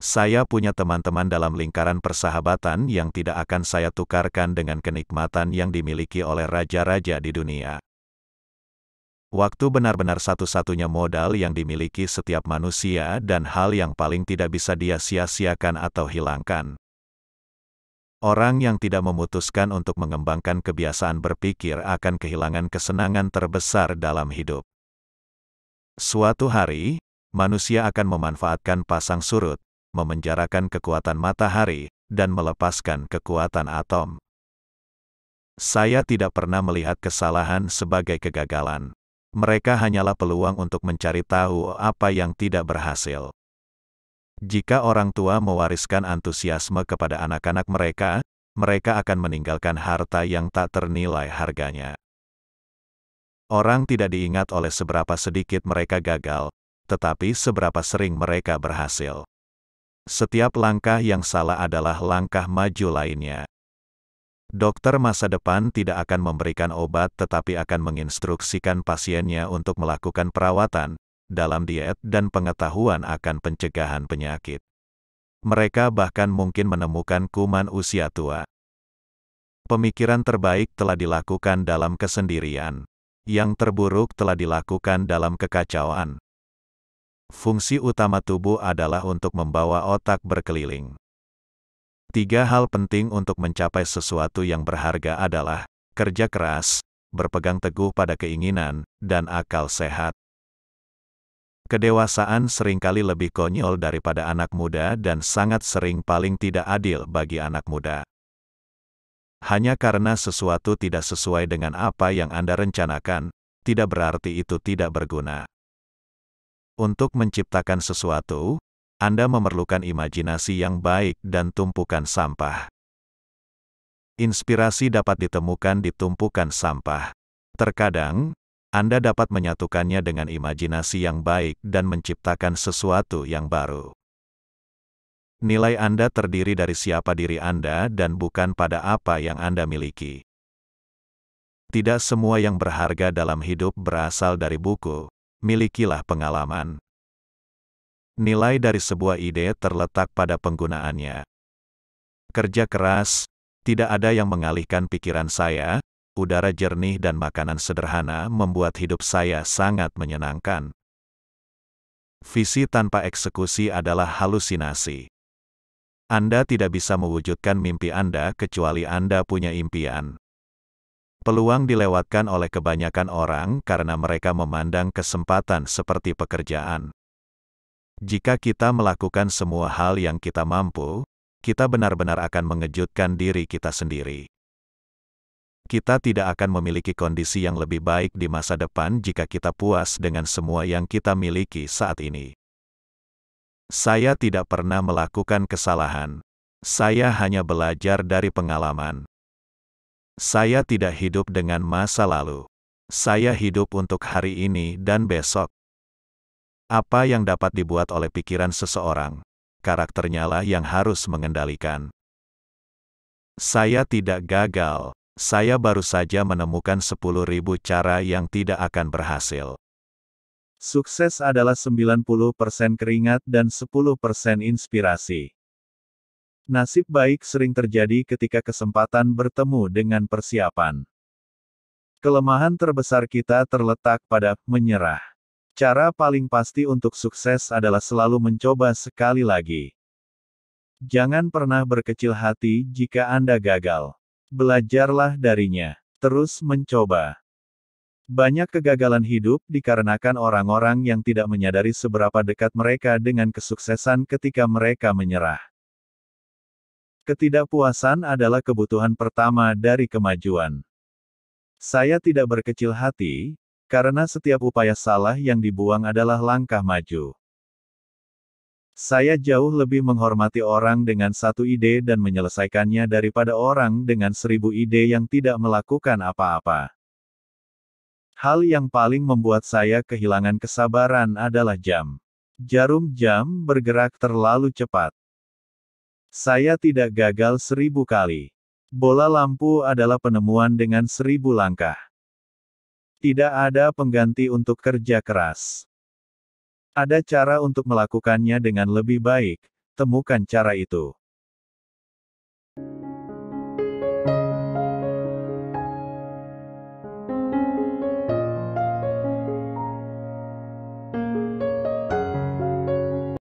Saya punya teman-teman dalam lingkaran persahabatan yang tidak akan saya tukarkan dengan kenikmatan yang dimiliki oleh raja-raja di dunia. Waktu benar-benar satu-satunya modal yang dimiliki setiap manusia dan hal yang paling tidak bisa dia sia-siakan atau hilangkan. Orang yang tidak memutuskan untuk mengembangkan kebiasaan berpikir akan kehilangan kesenangan terbesar dalam hidup. Suatu hari, manusia akan memanfaatkan pasang surut, memenjarakan kekuatan matahari, dan melepaskan kekuatan atom. Saya tidak pernah melihat kesalahan sebagai kegagalan. Mereka hanyalah peluang untuk mencari tahu apa yang tidak berhasil. Jika orang tua mewariskan antusiasme kepada anak-anak mereka, mereka akan meninggalkan harta yang tak ternilai harganya. Orang tidak diingat oleh seberapa sedikit mereka gagal, tetapi seberapa sering mereka berhasil. Setiap langkah yang salah adalah langkah maju lainnya. Dokter masa depan tidak akan memberikan obat tetapi akan menginstruksikan pasiennya untuk melakukan perawatan, dalam diet dan pengetahuan akan pencegahan penyakit. Mereka bahkan mungkin menemukan kuman usia tua. Pemikiran terbaik telah dilakukan dalam kesendirian. Yang terburuk telah dilakukan dalam kekacauan. Fungsi utama tubuh adalah untuk membawa otak berkeliling. 3 hal penting untuk mencapai sesuatu yang berharga adalah kerja keras, berpegang teguh pada keinginan, dan akal sehat. Kedewasaan seringkali lebih konyol daripada anak muda dan sangat sering paling tidak adil bagi anak muda. Hanya karena sesuatu tidak sesuai dengan apa yang Anda rencanakan, tidak berarti itu tidak berguna. Untuk menciptakan sesuatu, Anda memerlukan imajinasi yang baik dan tumpukan sampah. Inspirasi dapat ditemukan di tumpukan sampah. Terkadang, Anda dapat menyatukannya dengan imajinasi yang baik dan menciptakan sesuatu yang baru. Nilai Anda terdiri dari siapa diri Anda dan bukan pada apa yang Anda miliki. Tidak semua yang berharga dalam hidup berasal dari buku, milikilah pengalaman. Nilai dari sebuah ide terletak pada penggunaannya. Kerja keras, tidak ada yang mengalihkan pikiran saya, udara jernih dan makanan sederhana membuat hidup saya sangat menyenangkan. Visi tanpa eksekusi adalah halusinasi. Anda tidak bisa mewujudkan mimpi Anda kecuali Anda punya impian. Peluang dilewatkan oleh kebanyakan orang karena mereka memandang kesempatan seperti pekerjaan. Jika kita melakukan semua hal yang kita mampu, kita benar-benar akan mengejutkan diri kita sendiri. Kita tidak akan memiliki kondisi yang lebih baik di masa depan jika kita puas dengan semua yang kita miliki saat ini. Saya tidak pernah melakukan kesalahan. Saya hanya belajar dari pengalaman. Saya tidak hidup dengan masa lalu. Saya hidup untuk hari ini dan besok. Apa yang dapat dibuat oleh pikiran seseorang, karakternya lah yang harus mengendalikan. Saya tidak gagal. Saya baru saja menemukan 10.000 cara yang tidak akan berhasil. Sukses adalah 90% keringat dan 10% inspirasi. Nasib baik sering terjadi ketika kesempatan bertemu dengan persiapan. Kelemahan terbesar kita terletak pada menyerah. Cara paling pasti untuk sukses adalah selalu mencoba sekali lagi. Jangan pernah berkecil hati jika Anda gagal. Belajarlah darinya. Terus mencoba. Banyak kegagalan hidup dikarenakan orang-orang yang tidak menyadari seberapa dekat mereka dengan kesuksesan ketika mereka menyerah. Ketidakpuasan adalah kebutuhan pertama dari kemajuan. Saya tidak berkecil hati, karena setiap upaya salah yang dibuang adalah langkah maju. Saya jauh lebih menghormati orang dengan satu ide dan menyelesaikannya daripada orang dengan 1000 ide yang tidak melakukan apa-apa. Hal yang paling membuat saya kehilangan kesabaran adalah jam. Jarum jam bergerak terlalu cepat. Saya tidak gagal 1000 kali. Bola lampu adalah penemuan dengan 1000 langkah. Tidak ada pengganti untuk kerja keras. Ada cara untuk melakukannya dengan lebih baik, Temukan cara itu.